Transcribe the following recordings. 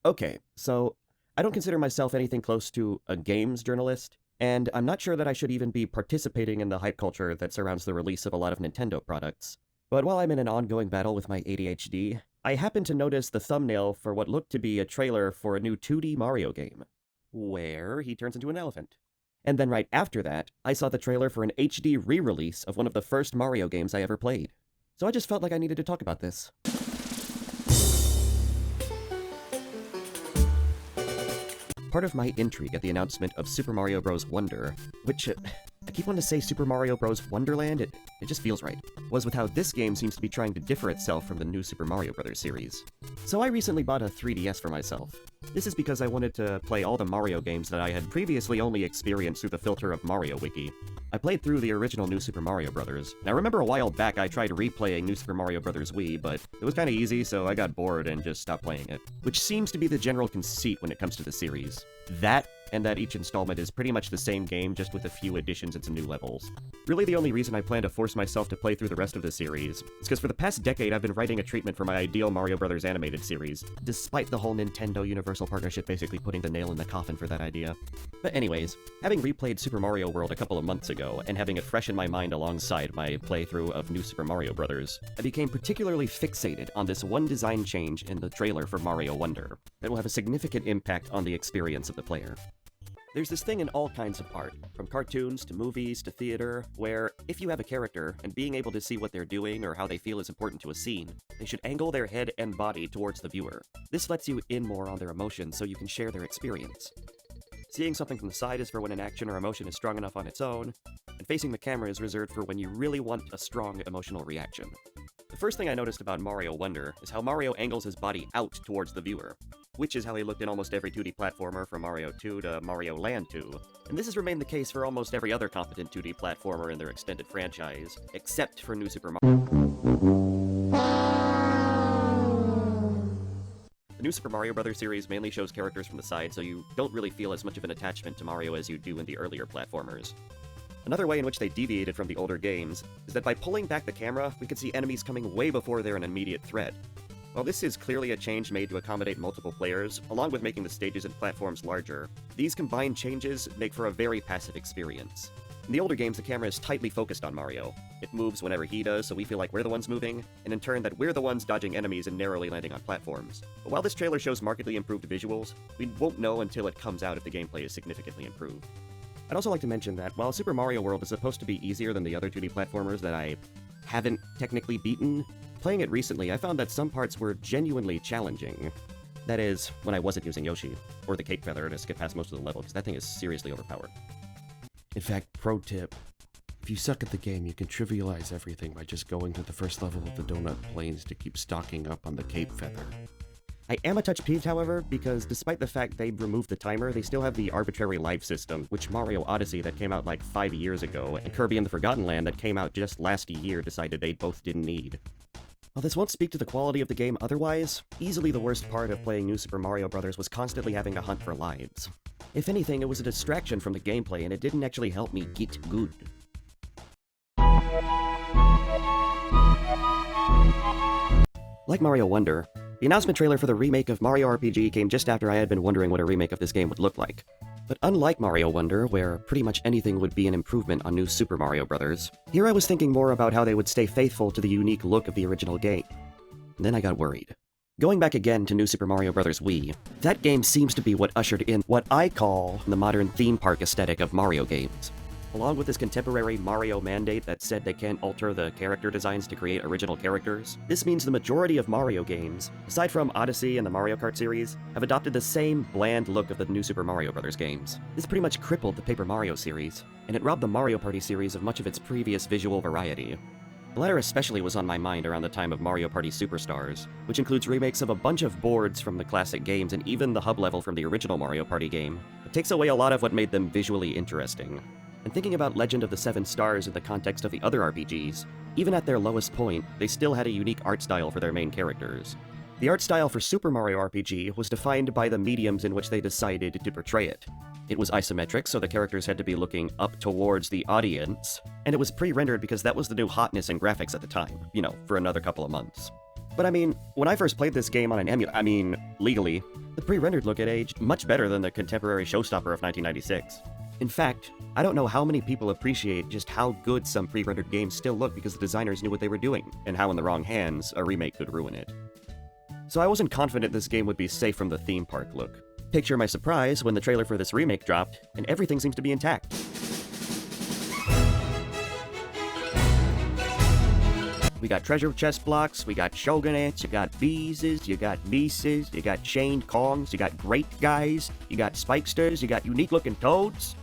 Okay, so I don't consider myself anything close to a games journalist, and I'm not sure that I should even be participating in the hype culture that surrounds the release of a lot of Nintendo products. But while I'm in an ongoing battle with my ADHD, I happened to notice the thumbnail for what looked to be a trailer for a new 2D Mario game, where he turns into an elephant. And then right after that, I saw the trailer for an HD re-release of one of the first Mario games I ever played. So I just felt like I needed to talk about this. Part of my intrigue at the announcement of Super Mario Bros. Wonder, which, I keep wanting to say Super Mario Bros. Wonderland, it just feels right, was with how this game seems to be trying to differ itself from the new Super Mario Bros. Series. So I recently bought a 3DS for myself. This is because I wanted to play all the Mario games that I had previously only experienced through the filter of Mario Wiki. I played through the original New Super Mario Bros. And I remember a while back I tried replaying New Super Mario Bros. Wii, but it was kinda easy, so I got bored and just stopped playing it. Which seems to be the general conceit when it comes to the series. That, and that each installment is pretty much the same game, just with a few additions and some new levels. Really the only reason I plan to force myself to play through the rest of the series is because for the past decade I've been writing a treatment for my ideal Mario Bros. Animated series, despite the whole Nintendo Universal partnership basically putting the nail in the coffin for that idea. But anyways, having replayed Super Mario World a couple of months ago, and having it fresh in my mind alongside my playthrough of New Super Mario Bros., I became particularly fixated on this one design change in the trailer for Mario Wonder that will have a significant impact on the experience of the player. There's this thing in all kinds of art, from cartoons to movies to theater, where if you have a character and being able to see what they're doing or how they feel is important to a scene, they should angle their head and body towards the viewer. This lets you in more on their emotions so you can share their experience. Seeing something from the side is for when an action or emotion is strong enough on its own, and facing the camera is reserved for when you really want a strong emotional reaction. The first thing I noticed about Mario Wonder is how Mario angles his body out towards the viewer, which is how he looked in almost every 2D platformer from Mario 2 to Mario Land 2, and this has remained the case for almost every other competent 2D platformer in their extended franchise, except for New Super Mario. The New Super Mario Bros. Series mainly shows characters from the side, so you don't really feel as much of an attachment to Mario as you do in the earlier platformers. Another way in which they deviated from the older games is that by pulling back the camera, we could see enemies coming way before they're an immediate threat. While this is clearly a change made to accommodate multiple players, along with making the stages and platforms larger, these combined changes make for a very passive experience. In the older games, the camera is tightly focused on Mario. It moves whenever he does, so we feel like we're the ones moving, and in turn that we're the ones dodging enemies and narrowly landing on platforms. But while this trailer shows markedly improved visuals, we won't know until it comes out if the gameplay is significantly improved. I'd also like to mention that while Super Mario World is supposed to be easier than the other 2D platformers that I haven't technically beaten, playing it recently I found that some parts were genuinely challenging. That is, when I wasn't using Yoshi, or the Cape Feather to skip past most of the level, because that thing is seriously overpowered. In fact, pro tip, if you suck at the game, you can trivialize everything by just going to the first level of the Donut Plains to keep stocking up on the Cape Feather. I am a touch peeved, however, because despite the fact they removed the timer, they still have the arbitrary life system, which Mario Odyssey that came out like 5 years ago, and Kirby and the Forgotten Land that came out just last year decided they both didn't need. While this won't speak to the quality of the game otherwise, easily the worst part of playing New Super Mario Bros. Was constantly having to hunt for lives. If anything, it was a distraction from the gameplay and it didn't actually help me get good. Like Mario Wonder, the announcement trailer for the remake of Mario RPG came just after I had been wondering what a remake of this game would look like. But unlike Mario Wonder, where pretty much anything would be an improvement on New Super Mario Bros., here I was thinking more about how they would stay faithful to the unique look of the original game. And then I got worried. Going back again to New Super Mario Bros. Wii, that game seems to be what ushered in what I call the modern theme park aesthetic of Mario games. Along with this contemporary Mario mandate that said they can't alter the character designs to create original characters, this means the majority of Mario games, aside from Odyssey and the Mario Kart series, have adopted the same bland look of the New Super Mario Bros. Games. This pretty much crippled the Paper Mario series, and it robbed the Mario Party series of much of its previous visual variety. The latter especially was on my mind around the time of Mario Party Superstars, which includes remakes of a bunch of boards from the classic games and even the hub level from the original Mario Party game. It takes away a lot of what made them visually interesting. And thinking about Legend of the Seven Stars in the context of the other RPGs, even at their lowest point, they still had a unique art style for their main characters. The art style for Super Mario RPG was defined by the mediums in which they decided to portray it. It was isometric, so the characters had to be looking up towards the audience, and it was pre-rendered because that was the new hotness in graphics at the time, for another couple of months. But I mean, when I first played this game on an legally, The pre-rendered look had aged much better than the contemporary showstopper of 1996. In fact, I don't know how many people appreciate just how good some pre-rendered games still look because the designers knew what they were doing, and how in the wrong hands, a remake could ruin it. So I wasn't confident this game would be safe from the theme park look. Picture my surprise when the trailer for this remake dropped, and everything seems to be intact. We got treasure chest blocks, we got shogunates, you got beeses, you got beasts, you got chained Kongs, you got great guys, you got spikesters, you got unique looking toads.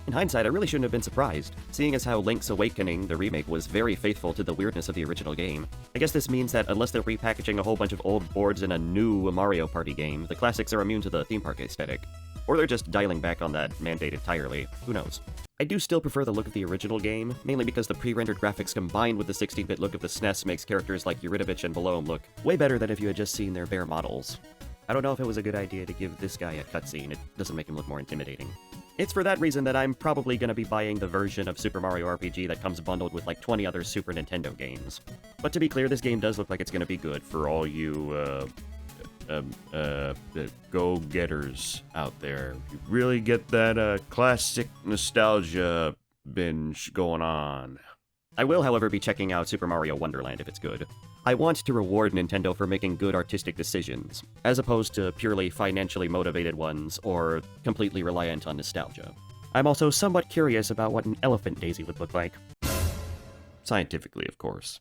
In hindsight, I really shouldn't have been surprised, seeing as how Link's Awakening, the remake, was very faithful to the weirdness of the original game. I guess this means that unless they're repackaging a whole bunch of old boards in a new Mario Party game, the classics are immune to the theme park aesthetic. Or they're just dialing back on that mandate entirely, who knows. I do still prefer the look of the original game, mainly because the pre-rendered graphics combined with the 16-bit look of the SNES makes characters like Eurytovich and Balome look way better than if you had just seen their bare models. I don't know if it was a good idea to give this guy a cutscene, it doesn't make him look more intimidating. It's for that reason that I'm probably gonna be buying the version of Super Mario RPG that comes bundled with like 20 other Super Nintendo games. But to be clear, this game does look like it's gonna be good for all you, go-getters out there. You really get that, classic nostalgia binge going on. I will, however, be checking out Super Mario Wonderland if it's good. I want to reward Nintendo for making good artistic decisions, as opposed to purely financially motivated ones or completely reliant on nostalgia. I'm also somewhat curious about what an elephant daisy would look like. Scientifically, of course.